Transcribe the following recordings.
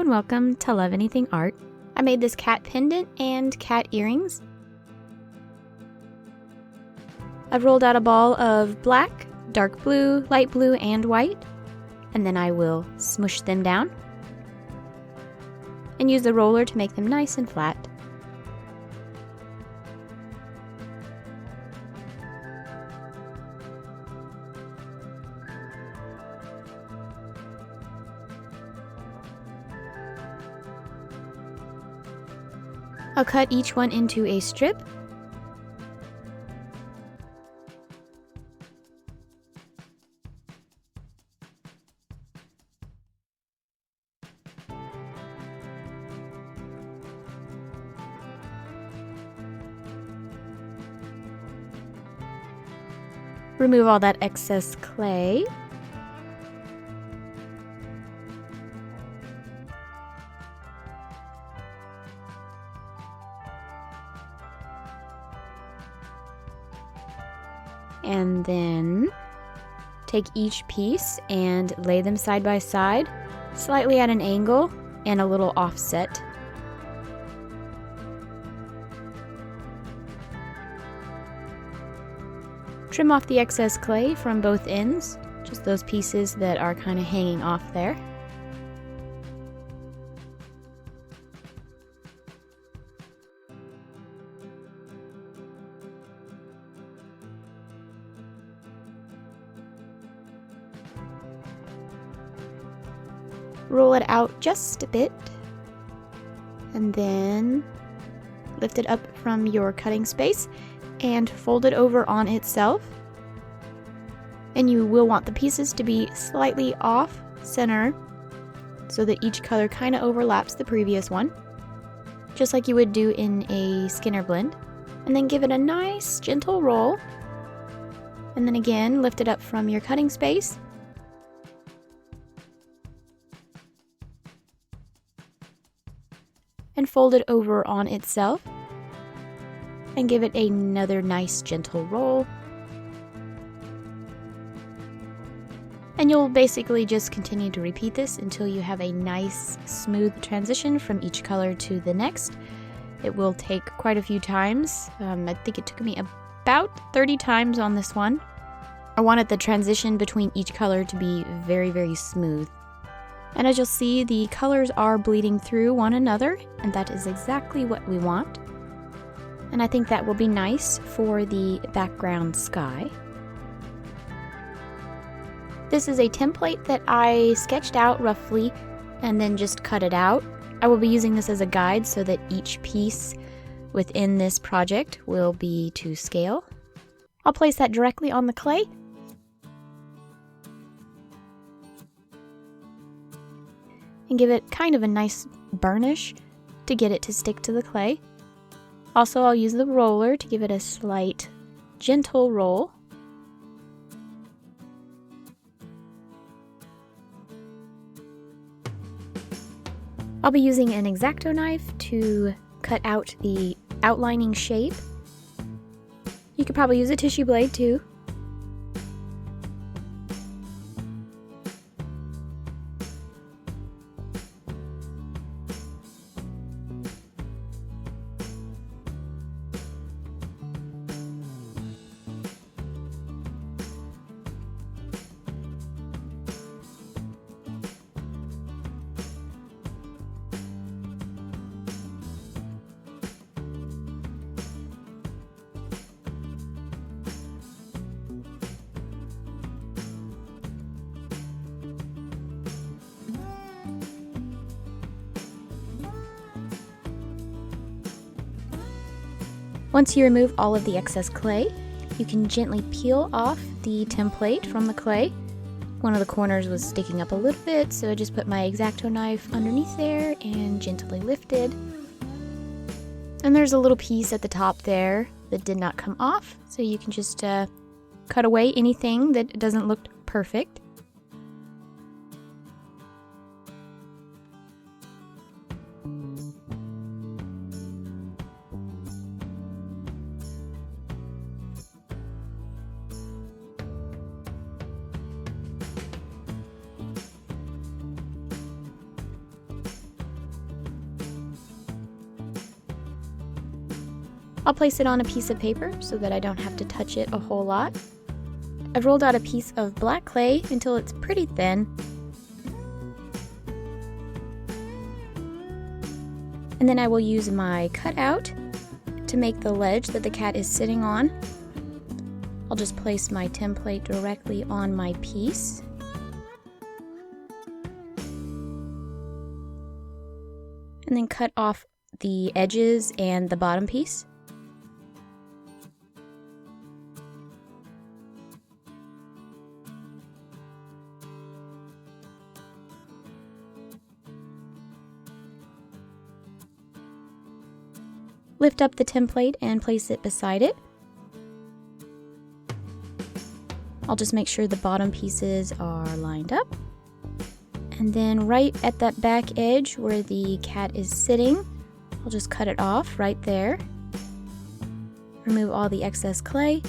and welcome to Love Anything Art. I made this cat pendant and cat earrings. I've rolled out a ball of black, dark blue, light blue, and white, and then I will smush them down and use the roller to make them nice and flat. I'll cut each one into a strip. Remove all that excess clay. And then take each piece and lay them side by side, slightly at an angle and a little offset. Trim off the excess clay from both ends, just those pieces that are kind of hanging off there. Roll it out just a bit, and then lift it up from your cutting space and fold it over on itself. And you will want the pieces to be slightly off center so that each color kind of overlaps the previous one, just like you would do in a Skinner blend. And then give it a nice gentle roll, and then again lift it up from your cutting space and fold it over on itself and give it another nice gentle roll. And you'll basically just continue to repeat this until you have a nice smooth transition from each color to the next. It will take quite a few times. I think it took me about 30 times on this one. I wanted the transition between each color to be very, very smooth. And as you'll see, the colors are bleeding through one another, and that is exactly what we want. And I think that will be nice for the background sky. This is a template that I sketched out roughly and then just cut it out. I will be using this as a guide so that each piece within this project will be to scale. I'll place that directly on the clay. And give it kind of a nice burnish to get it to stick to the clay. Also, I'll use the roller to give it a slight, gentle roll. I'll be using an X-Acto knife to cut out the outlining shape. You could probably use a tissue blade too. Once you remove all of the excess clay, you can gently peel off the template from the clay. One of the corners was sticking up a little bit, so I just put my X-Acto knife underneath there and gently lifted. And there's a little piece at the top there that did not come off, so you can just cut away anything that doesn't look perfect. I'll place it on a piece of paper so that I don't have to touch it a whole lot. I've rolled out a piece of black clay until it's pretty thin. And then I will use my cutout to make the ledge that the cat is sitting on. I'll just place my template directly on my piece. And then cut off the edges and the bottom piece. Lift up the template and place it beside it. I'll just make sure the bottom pieces are lined up. And then right at that back edge where the cat is sitting, I'll just cut it off right there. Remove all the excess clay.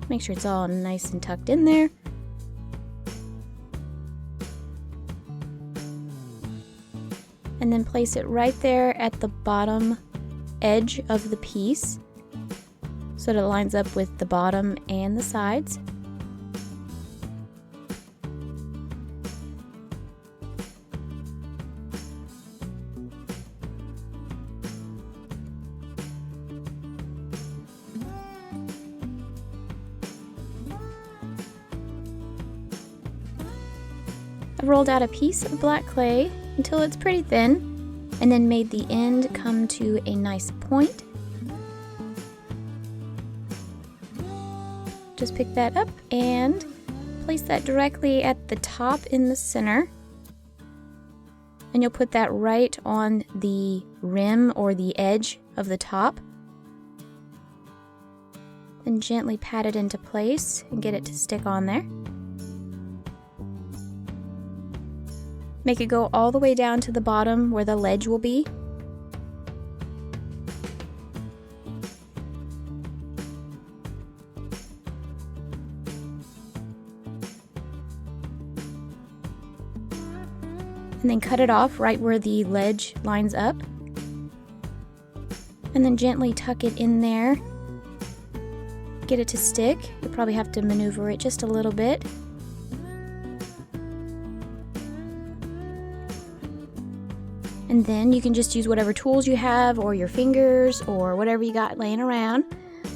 Make sure it's all nice and tucked in there. And then place it right there at the bottom edge of the piece so that it lines up with the bottom and the sides. I've rolled out a piece of black clay until it's pretty thin, and then made the end come to a nice point. Just pick that up and place that directly at the top in the center. And you'll put that right on the rim or the edge of the top. Then gently pat it into place and get it to stick on there. Make it go all the way down to the bottom where the ledge will be. And then cut it off right where the ledge lines up. And then gently tuck it in there. Get it to stick. You'll probably have to maneuver it just a little bit. And then you can just use whatever tools you have, or your fingers, or whatever you got laying around,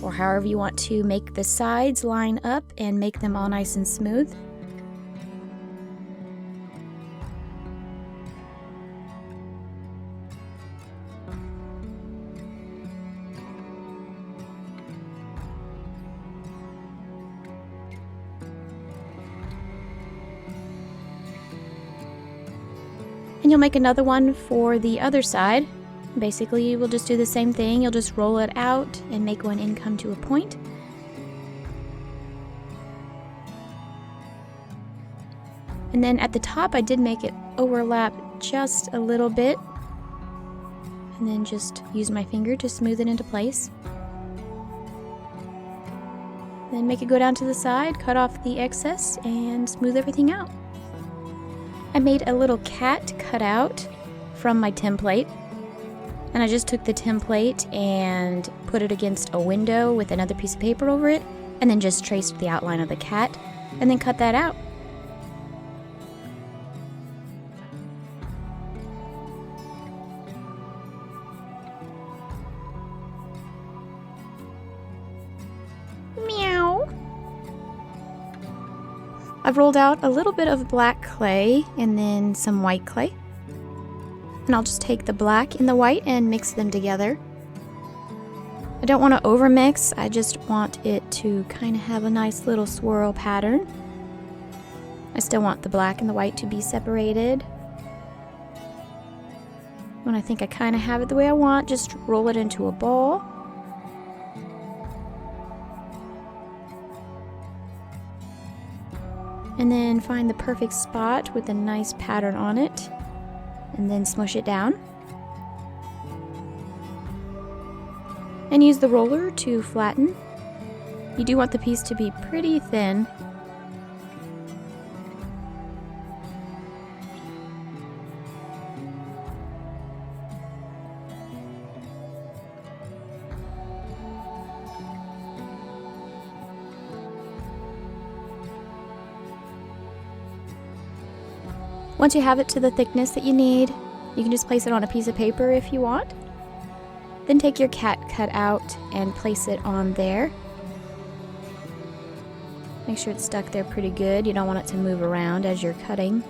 or however you want to make the sides line up and make them all nice and smooth. And you'll make another one for the other side. Basically, we'll just do the same thing. You'll just roll it out and make one end come to a point. And then at the top, I did make it overlap just a little bit. And then just use my finger to smooth it into place. Then make it go down to the side, cut off the excess, and smooth everything out. I made a little cat cutout from my template, and I just took the template and put it against a window with another piece of paper over it, and then just traced the outline of the cat, and then cut that out. Meow. I've rolled out a little bit of black clay and then some white clay. And I'll just take the black and the white and mix them together. I don't want to overmix, I just want it to kind of have a nice little swirl pattern. I still want the black and the white to be separated. When I think I kind of have it the way I want, just roll it into a ball. And then find the perfect spot with a nice pattern on it, and then smush it down. And use the roller to flatten. You do want the piece to be pretty thin. Once you have it to the thickness that you need, you can just place it on a piece of paper if you want. Then take your cat cutout and place it on there. Make sure it's stuck there pretty good. You don't want it to move around as you're cutting.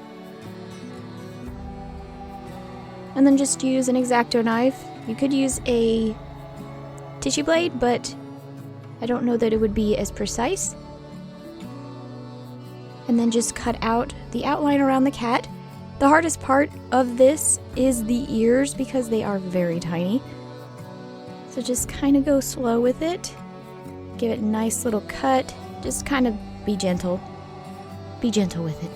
And then just use an X-Acto knife. You could use a tissue blade, but I don't know that it would be as precise. And then just cut out the outline around the cat. The hardest part of this is the ears because they are very tiny. So just kind of go slow with it. Give it a nice little cut. Just kind of be gentle. Be gentle with it.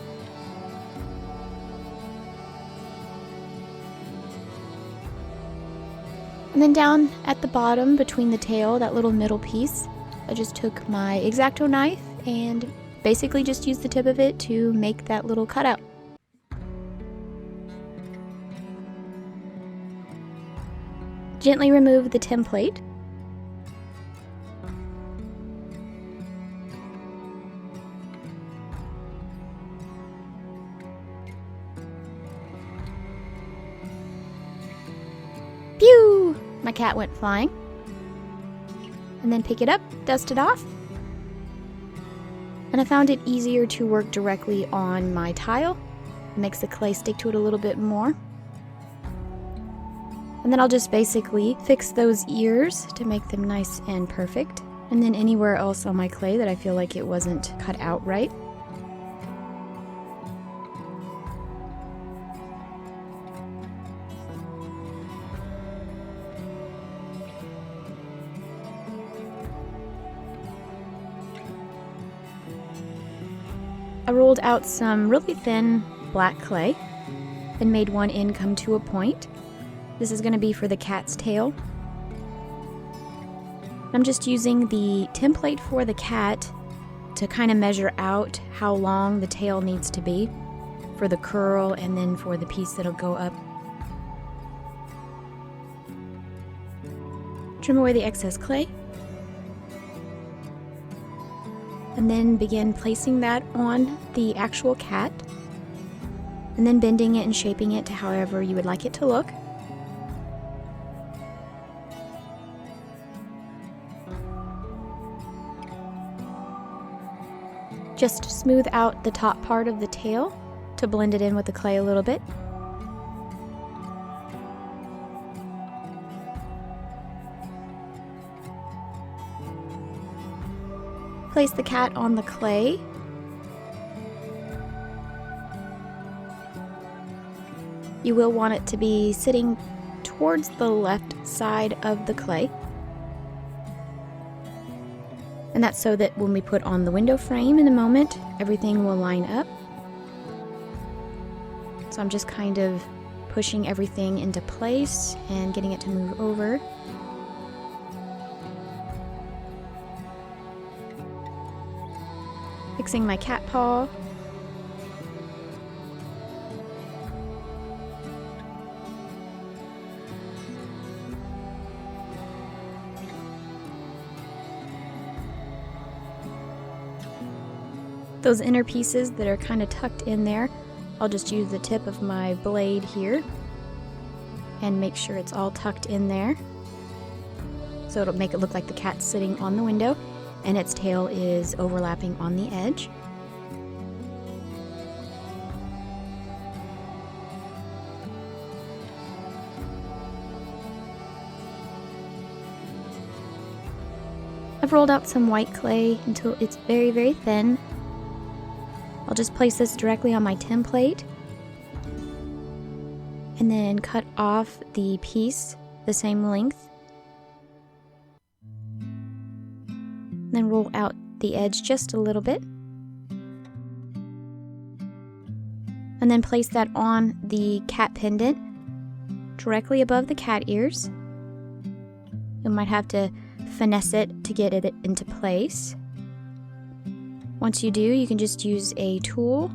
And then down at the bottom between the tail, that little middle piece, I just took my X-Acto knife and basically just used the tip of it to make that little cutout. Gently remove the template. Pew! My cat went flying. And then pick it up, dust it off. And I found it easier to work directly on my tile. It makes the clay stick to it a little bit more. And then I'll just basically fix those ears to make them nice and perfect. And then anywhere else on my clay that I feel like it wasn't cut out right. I rolled out some really thin black clay and made one end come to a point. This is going to be for the cat's tail. I'm just using the template for the cat to kind of measure out how long the tail needs to be for the curl and then for the piece that'll go up. Trim away the excess clay. And then begin placing that on the actual cat. And then bending it and shaping it to however you would like it to look. Just smooth out the top part of the tail to blend it in with the clay a little bit. Place the cat on the clay. You will want it to be sitting towards the left side of the clay. And that's so that when we put on the window frame in a moment, everything will line up. So I'm just kind of pushing everything into place and getting it to move over. Fixing my cat paw. Those inner pieces that are kind of tucked in there, I'll just use the tip of my blade here and make sure it's all tucked in there. So it'll make it look like the cat's sitting on the window and its tail is overlapping on the edge. I've rolled out some white clay until it's very, very thin. I'll just place this directly on my template and then cut off the piece the same length. Then roll out the edge just a little bit. And then place that on the cat pendant directly above the cat ears. You might have to finesse it to get it into place. Once you do, you can just use a tool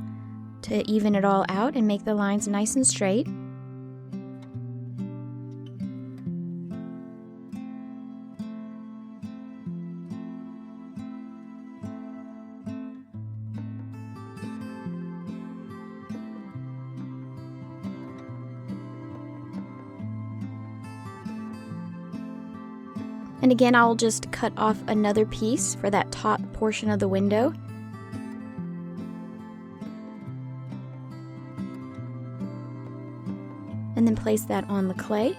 to even it all out and make the lines nice and straight. And again, I'll just cut off another piece for that top portion of the window. And then place that on the clay.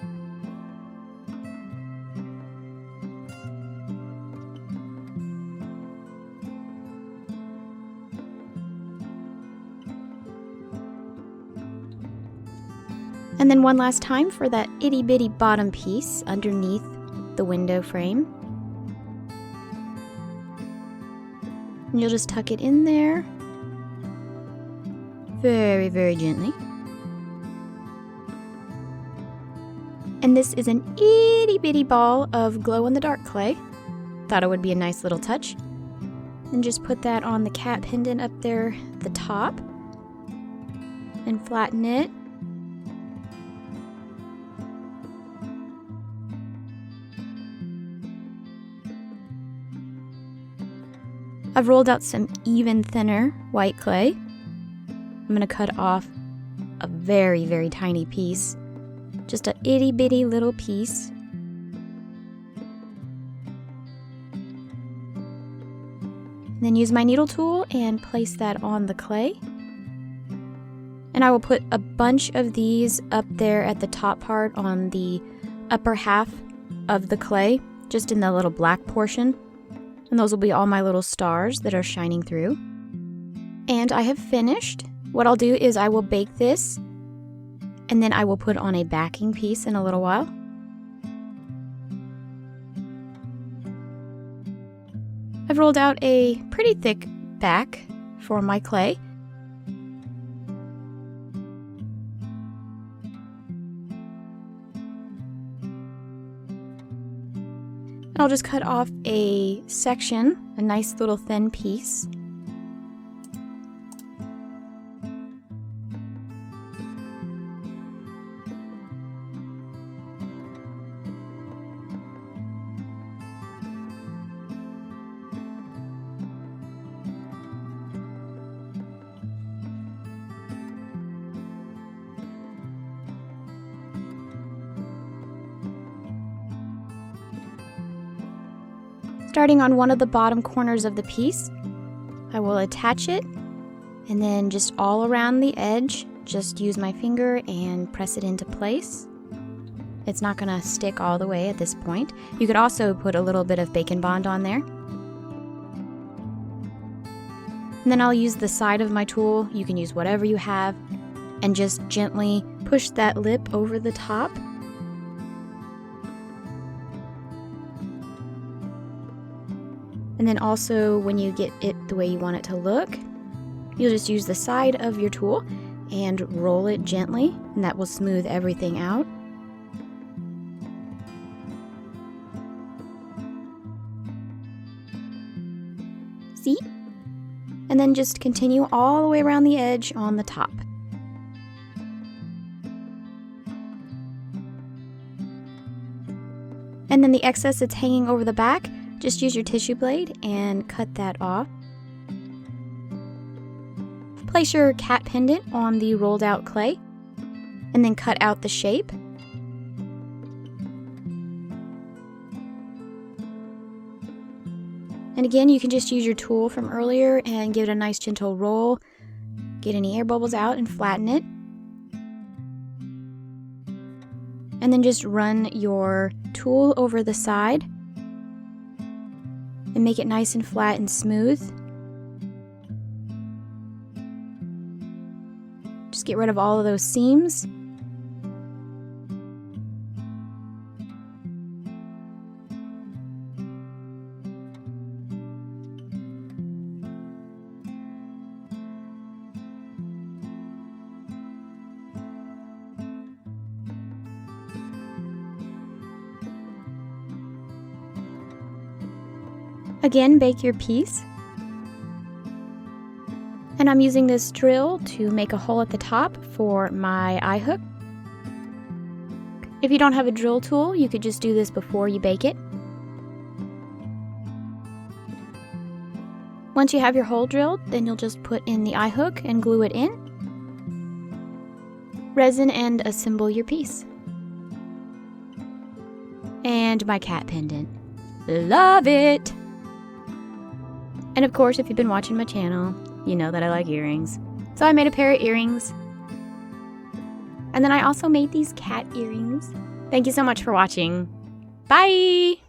And then one last time for that itty bitty bottom piece underneath the window frame. And you'll just tuck it in there very, very gently. And this is an itty bitty ball of glow-in-the-dark clay. Thought it would be a nice little touch. And just put that on the cat pendant up there at the top. And flatten it. I've rolled out some even thinner white clay. I'm going to cut off a very, very tiny piece. Just a itty bitty little piece. And then use my needle tool and place that on the clay. And I will put a bunch of these up there at the top part on the upper half of the clay, just in the little black portion. And those will be all my little stars that are shining through. And I have finished. What I'll do is I will bake this, and then I will put on a backing piece in a little while. I've rolled out a pretty thick back for my clay. I'll just cut off a section, a nice little thin piece. Starting on one of the bottom corners of the piece, I will attach it, and then just all around the edge, just use my finger and press it into place. It's not going to stick all the way at this point. You could also put a little bit of Bacon Bond on there. And then I'll use the side of my tool, you can use whatever you have, and just gently push that lip over the top. And then also, when you get it the way you want it to look, you'll just use the side of your tool and roll it gently, and that will smooth everything out. See? And then just continue all the way around the edge on the top. And then the excess that's hanging over the back, just use your tissue blade and cut that off. Place your cat pendant on the rolled out clay and then cut out the shape. And again, you can just use your tool from earlier and give it a nice gentle roll. Get any air bubbles out and flatten it. And then just run your tool over the side and make it nice and flat and smooth. Just get rid of all of those seams. Again, bake your piece. And I'm using this drill to make a hole at the top for my eye hook. If you don't have a drill tool, you could just do this before you bake it. Once you have your hole drilled, then you'll just put in the eye hook and glue it in. Resin and assemble your piece. And my cat pendant. Love it! And of course, if you've been watching my channel, you know that I like earrings. So I made a pair of earrings. And then I also made these cat earrings. Thank you so much for watching. Bye!